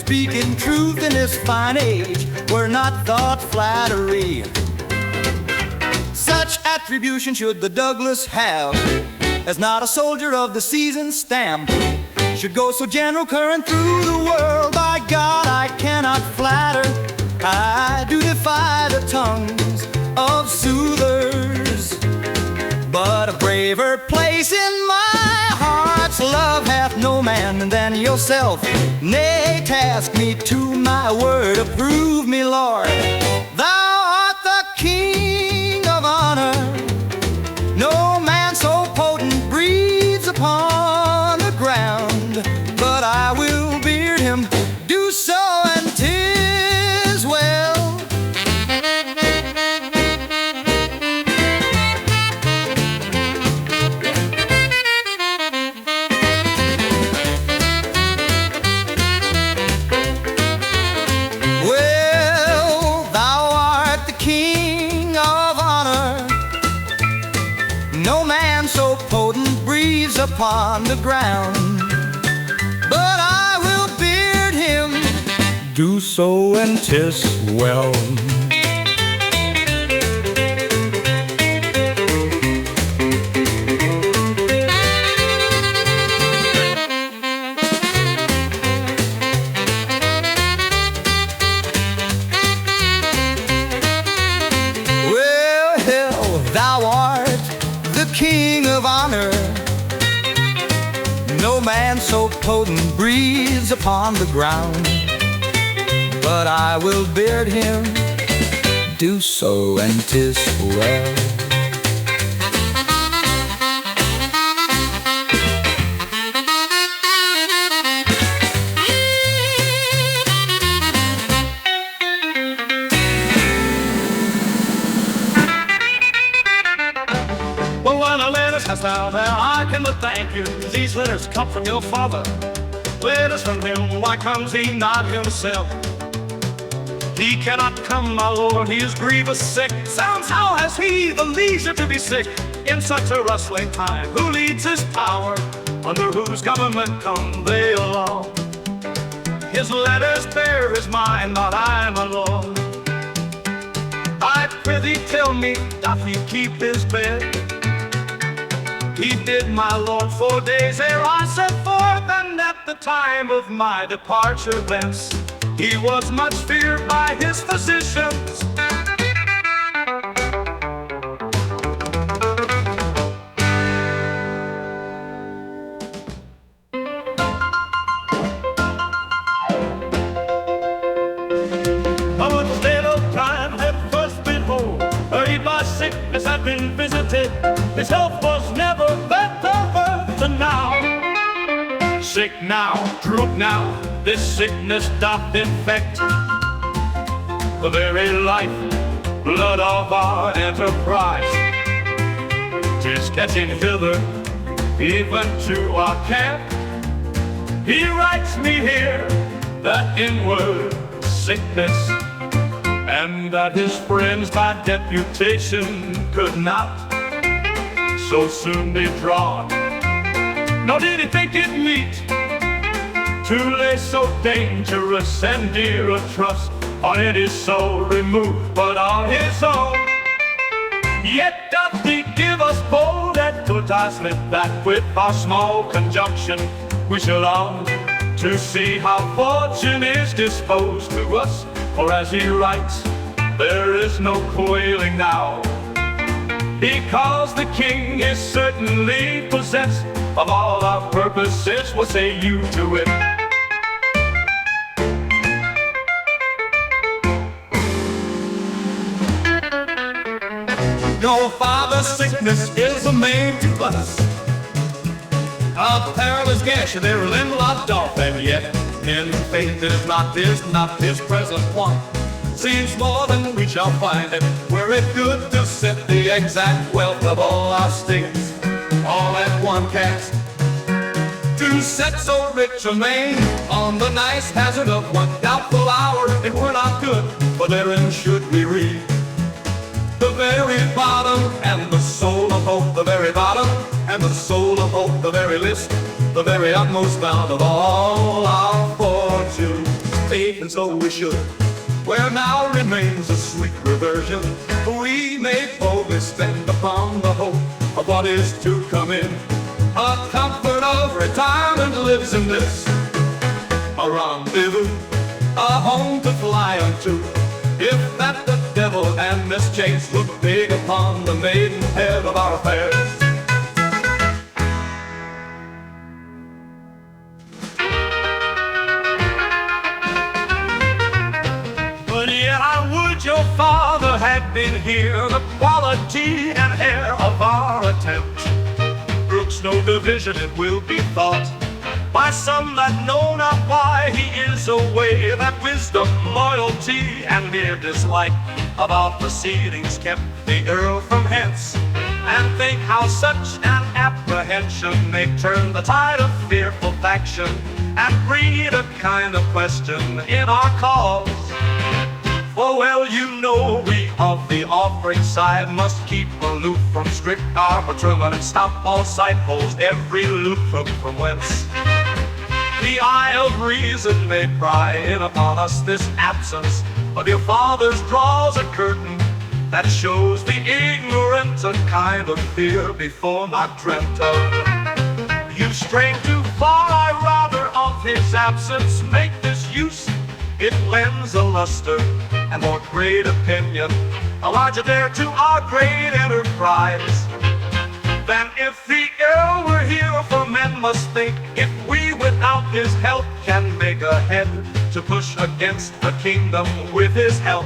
speaking truth in this fine age were not thought flattery. Such attribution should the Douglas have, as not a soldier of the season's stamp should go so general current through the world. By God, I cannot flatter, I do defy the tongues of soothers. But a braver place in my heart's love hath no man than yourself. Nay, task me to my word, approve me, Lord. Thou art the King of honor. No man so potent breathes upon the ground, but I will beard him, do so, and 'tis well. Well, thou art the King of honor. No man so potent breathes upon the ground, but I will beard him, do so, and 'tis well. Well, thou art the King of honor. No man so potent breathes upon the ground, but I will beard him, do so, and 'tis well. Well, when a letter comes down there, I can but thank you. These letters come from your father. Letters from him, why comes he not himself? He cannot come, my Lord, he is grievous sick. Sounds, how has he the leisure to be sick in such a rustling time? Who leads his power? Under whose government come they along? His letters bear his mind, not I, my Lord. I prithee tell me, doth he keep his bed? He did, my Lord, 4 days ere I set forth, and at the time of my departure thence, he was much feared by his physicians. A little time had first been whole, hurried by sickness had been visited. His health was never better than now. Sick now, droop now, this sickness doth infect the very life blood of our enterprise. 'Tis getting hither, even to our camp. He writes me here that inward sickness, and that his friends by deputation could not so soon be drawn. Nor did he think it meet to lay so dangerous and dear a trust on any soul removed but on his own. Yet doth he give us bold advertisement that with our small conjunction we shall on to see how fortune is disposed to us. For as he writes, there is no quailing now, because the king is certainly possessed of all our purposes. What say you to it? No father, sickness is a maid to us. A perilous gash their limb lopped off, and yet in faith it is not this present one. Seems more than we shall find it, were it good to set the exact wealth of all our states all at one cast. To set so rich a name on the nice hazard of one doubtful hour, it were not good, for therein should we read the very bottom and the soul of hope, the very bottom and the soul of hope, the very list, the very utmost bound of all our fortunes. and so we should. Where now remains a sweet reversion, we may boldly spend upon the hope of what is to come in. A comfort of retirement lives in this, a rendezvous, a home to fly unto. If that the devil and Miss Chase look big upon the maidenhead of our affairs. But yet I would your father had been here. The quality and air of our attempt brooks no division, it will be thought by some that know not why he is away, that wisdom, loyalty, and mere dislike of our proceedings kept the Earl from hence. And think how such an apprehension may turn the tide of fearful faction, and breed a kind of question in our cause. For well you know we of the offering side must keep aloof from strict arbitrament, and stop all sight holes, every loop from whence the eye of reason may pry in upon us. This absence of your father's draws a curtain that shows the ignorant a kind of fear before not dreamt of. You strain too far, I rather of his absence make this use. It lends a luster and more great opinion, a larger dare to our great enterprise, than if the Earl were here. For men must think, if we without his help can make a head to push against the kingdom with his help,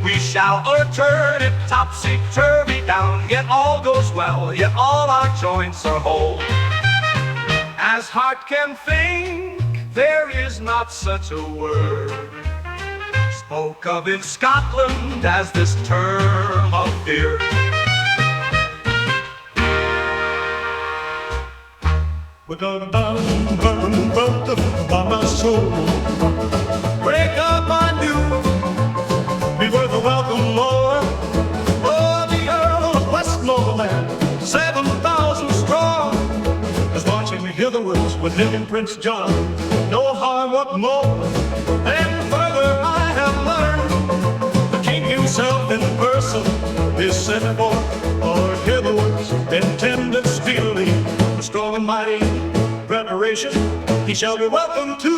we shall turn it topsy-turvy down. Yet all goes well, yet all our joints are whole. As heart can think, there is not such a word spoke of in Scotland as this term of fear. We're gonna burn by my soul, break up my news, be worth a welcome more. Oh, the Earl of Westmoreland, 7,000 strong, is marching hitherwards with him and Prince John. No harm, what more? And further I have learned, the king himself in person is sent for, or hitherwards intended speedily. Strong and mighty preparation he shall be welcome to.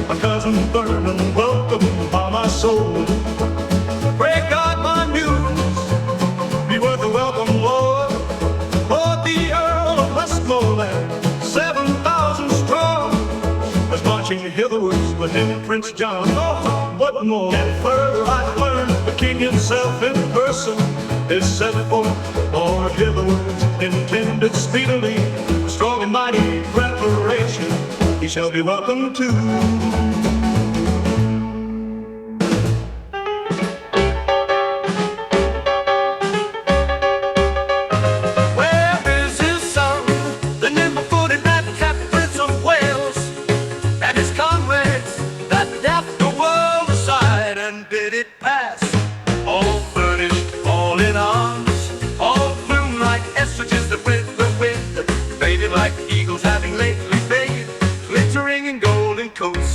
My cousin Vernon, welcome by my soul. Break out my news, be worth a welcome, Lord. For the Earl of Westmoreland, 7,000 strong, is marching hitherwards with him and Prince John. Oh, what more? And further I've learned, the king himself in person is sent forth, or hitherwards intended speedily. Strong and mighty preparation he shall be welcome to. Like eagles having lately faded, glittering in golden coats.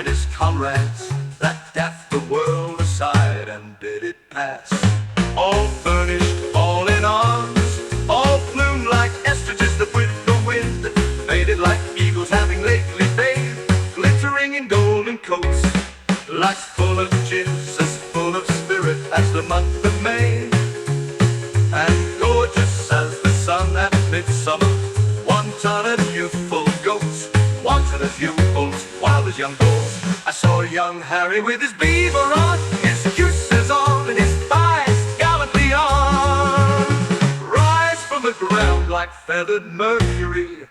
and his comrades that death the world aside and bid it pass. All furnished, all in arms, all plumed like ostriches that with the wind faded like eagles having lately bathed, glittering in golden coats, like full of Jesus, full of spirit as the month of May, and gorgeous as the sun at midsummer. 1 ton of youthful goats, 1 ton of youthfuls, wild as young bulls. I saw young Harry with his beaver on, his gooses on, and his thighs gallantly on, rise from the ground like feathered Mercury,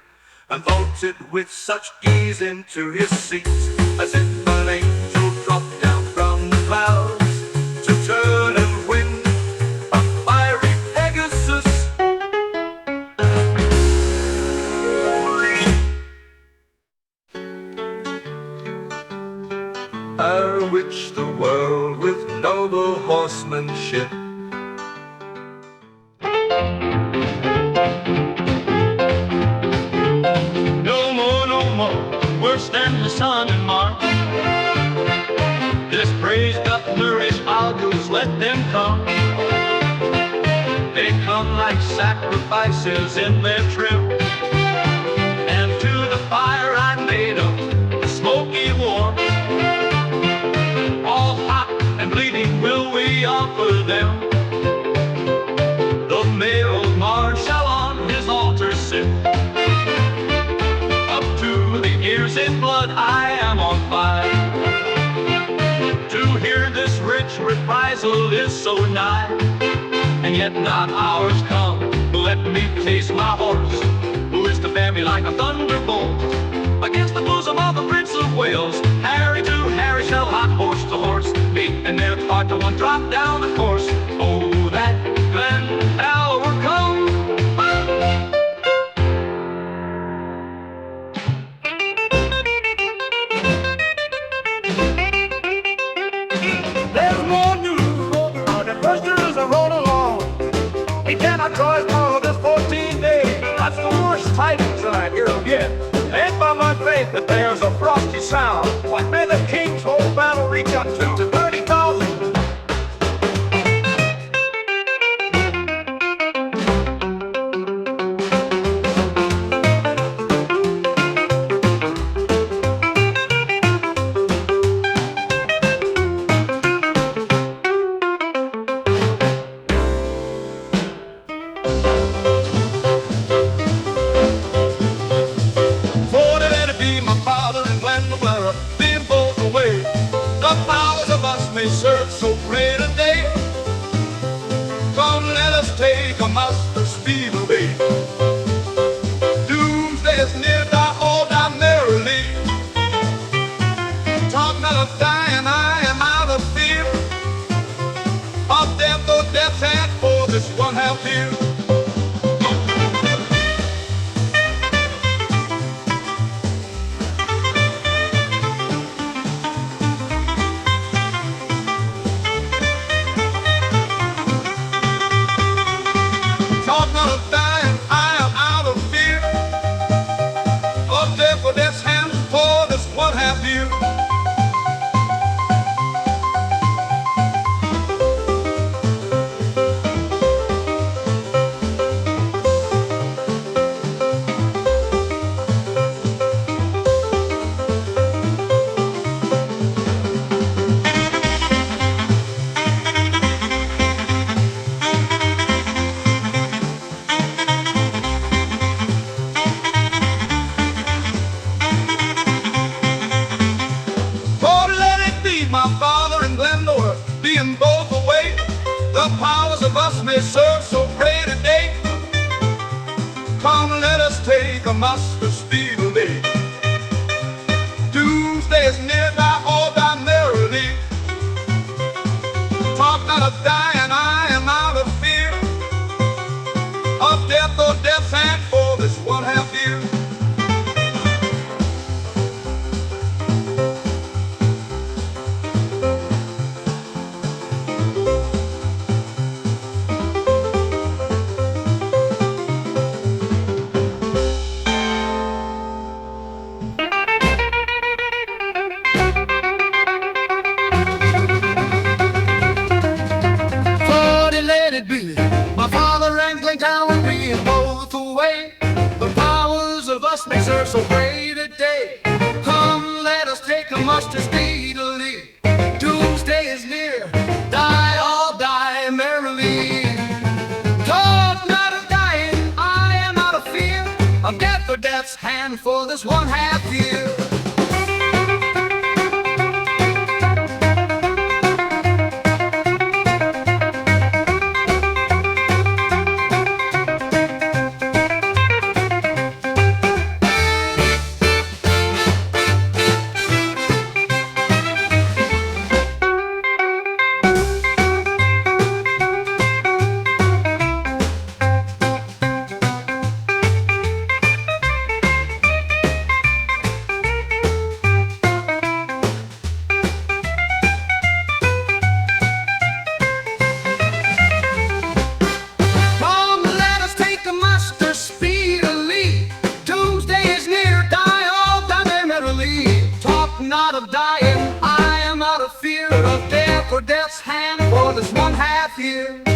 and vaulted with such ease into his seat, as if an angel dropped down from the clouds to turn and win a fiery Pegasus. I witch the world with noble horsemanship. No more, no more, worse than the sun in March. This praise doth nourish Argus, let them come. They come like sacrifices in their trim, and to the fire I made them, smoky warm. All hot and bleeding will we offer them. The male marshal on his altar sit, up to the ears in blood I am on fire. To hear this rich reprisal is so nigh, and yet not ours come. Let me taste my horse, who is to bear me like a thunderbolt against the bosom of the Prince of Wales. Harry to Harry shall hot horse to horse meet, and their part to one drop down the course. Oh, that Glen hour come. There's more news on the questions are rolling along. He cannot draw his power this 14 days. That's the worst tidings that I hear of yet. And by my faith that there's a frosty sound. What may the king's whole battle reach up to 30,000? Serve so great a day. Come, let us take a muster speed away. Doomsday is near, die all die merrily. Talk not of dying, I am out of fear of death, though death's hand for this one half year. Being both away, the powers of us may serve so great a day. Come, let us take a muster speedily. Doomsday is near, die all die merrily. Talk not of dying, I am out of fear of death or death's hand for this one half year. so great a day. Come, let us take a muster speedily. Doomsday is near, die all die merrily. Talk not of dying, I am out of fear of death or death's hand for this 1/2 year. Not of dying, I am out of fear of death or death's hand for this 1/2 year.